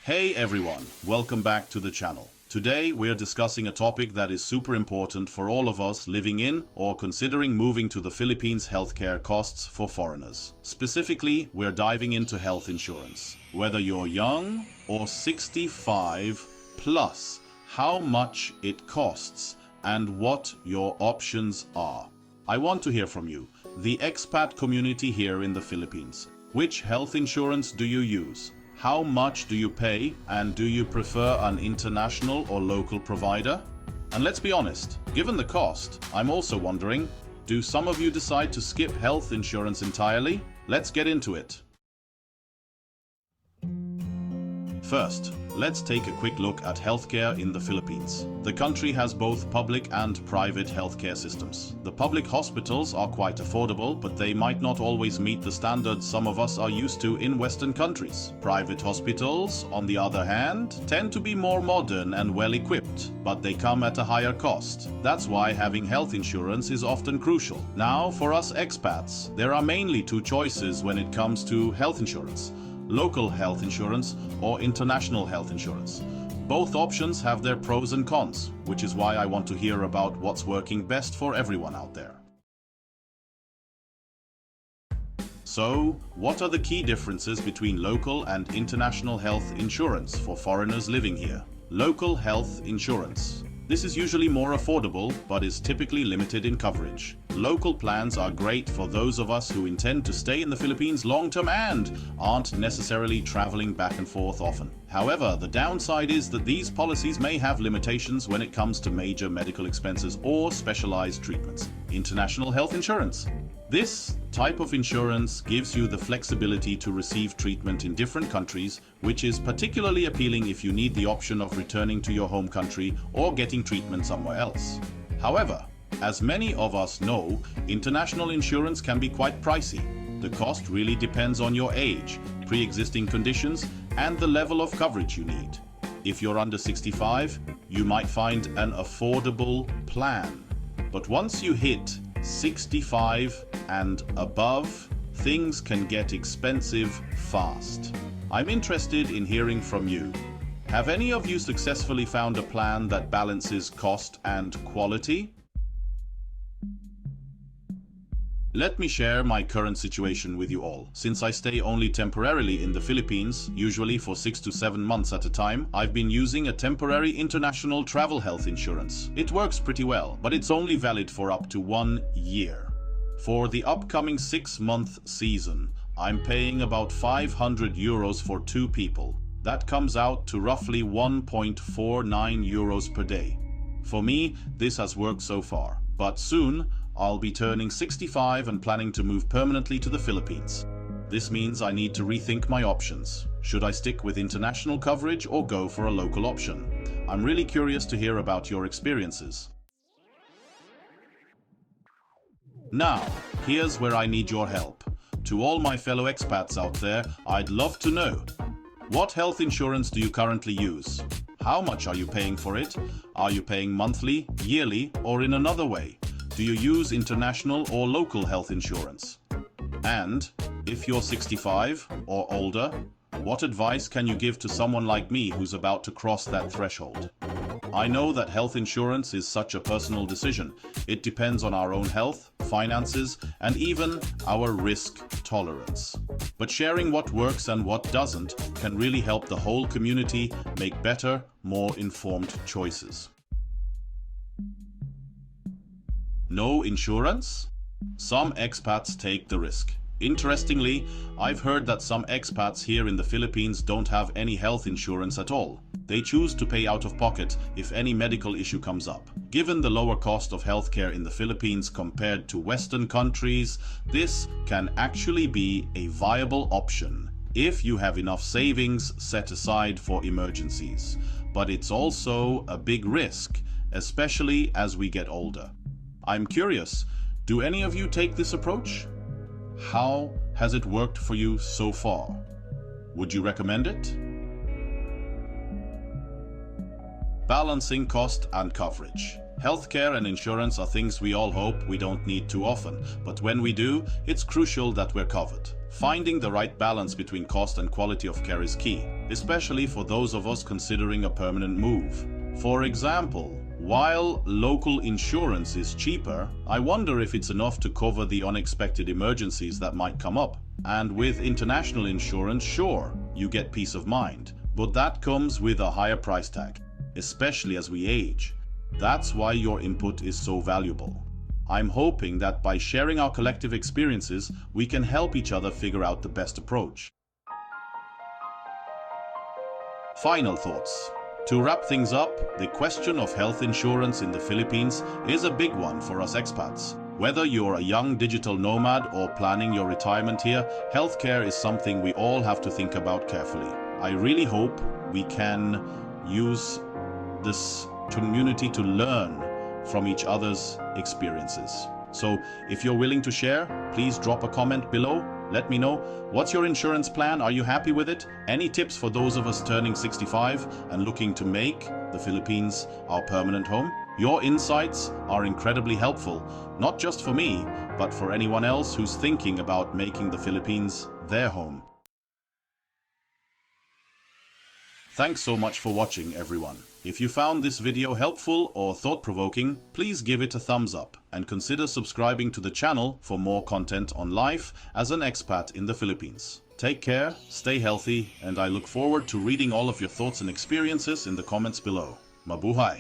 Hey everyone, welcome back to the channel. Today we're discussing a topic that is super important for all of us living in or considering moving to the Philippines. Healthcare costs for foreigners. Specifically, we're diving into health insurance. Whether you're young or 65 plus, how much it costs and what your options are. I want to hear from you, the expat community here in the Philippines. Which health insurance do you use? How much do you pay, and do you prefer an international or local provider? And let's be honest, given the cost, I'm also wondering, do some of you decide to skip health insurance entirely? Let's get into it. First, let's take a quick look at healthcare in the Philippines. The country has both public and private healthcare systems. The public hospitals are quite affordable, but they might not always meet the standards some of us are used to in Western countries. Private hospitals, on the other hand, tend to be more modern and well-equipped, but they come at a higher cost. That's why having health insurance is often crucial. Now, for us expats, there are mainly two choices when it comes to health insurance: local health insurance or international health insurance. Both options have their pros and cons, which is why I want to hear about what's working best for everyone out there. So, what are the key differences between local and international health insurance for foreigners living here? Local health insurance. This is usually more affordable, but is typically limited in coverage. Local plans are great for those of us who intend to stay in the Philippines long-term and aren't necessarily traveling back and forth often. However, the downside is that these policies may have limitations when it comes to major medical expenses or specialized treatments. International health insurance. This type of insurance gives you the flexibility to receive treatment in different countries, which is particularly appealing if you need the option of returning to your home country or getting treatment somewhere else. However, as many of us know, international insurance can be quite pricey. The cost really depends on your age, pre-existing conditions, and the level of coverage you need. If you're under 65, you might find an affordable plan. But once you hit 65 and above, things can get expensive fast. I'm interested in hearing from you. Have any of you successfully found a plan that balances cost and quality? Let me share my current situation with you all. Since I stay only temporarily in the Philippines, usually for 6 to 7 months at a time, I've been using a temporary international travel health insurance. It works pretty well, but it's only valid for up to 1 year. For the upcoming 6-month season, I'm paying about 500 euros for 2 people. That comes out to roughly 1.49 euros per day. For me, this has worked so far, but soon, I'll be turning 65 and planning to move permanently to the Philippines. This means I need to rethink my options. Should I stick with international coverage or go for a local option? I'm really curious to hear about your experiences. Now, here's where I need your help. To all my fellow expats out there, I'd love to know, what health insurance do you currently use? How much are you paying for it? Are you paying monthly, yearly, or in another way? Do you use international or local health insurance? And if you're 65 or older, what advice can you give to someone like me who's about to cross that threshold? I know that health insurance is such a personal decision. It depends on our own health, finances, and even our risk tolerance. But sharing what works and what doesn't can really help the whole community make better, more informed choices. No insurance? Some expats take the risk. Interestingly, I've heard that some expats here in the Philippines don't have any health insurance at all. They choose to pay out of pocket if any medical issue comes up. Given the lower cost of healthcare in the Philippines compared to Western countries, this can actually be a viable option if you have enough savings set aside for emergencies. But it's also a big risk, especially as we get older. I'm curious, do any of you take this approach? How has it worked for you so far? Would you recommend it? Balancing cost and coverage. Healthcare and insurance are things we all hope we don't need too often, but when we do, it's crucial that we're covered. Finding the right balance between cost and quality of care is key, especially for those of us considering a permanent move. For example, while local insurance is cheaper, I wonder if it's enough to cover the unexpected emergencies that might come up. And with international insurance, sure, you get peace of mind, but that comes with a higher price tag, especially as we age. That's why your input is so valuable. I'm hoping that by sharing our collective experiences, we can help each other figure out the best approach. Final thoughts. To wrap things up, the question of health insurance in the Philippines is a big one for us expats. Whether you're a young digital nomad or planning your retirement here, healthcare is something we all have to think about carefully. I really hope we can use this community to learn from each other's experiences. So if you're willing to share, please drop a comment below. Let me know, what's your insurance plan? Are you happy with it? Any tips for those of us turning 65 and looking to make the Philippines our permanent home? Your insights are incredibly helpful, not just for me, but for anyone else who's thinking about making the Philippines their home. Thanks so much for watching, everyone. If you found this video helpful or thought-provoking, please give it a thumbs up and consider subscribing to the channel for more content on life as an expat in the Philippines. Take care, stay healthy, and I look forward to reading all of your thoughts and experiences in the comments below. Mabuhay!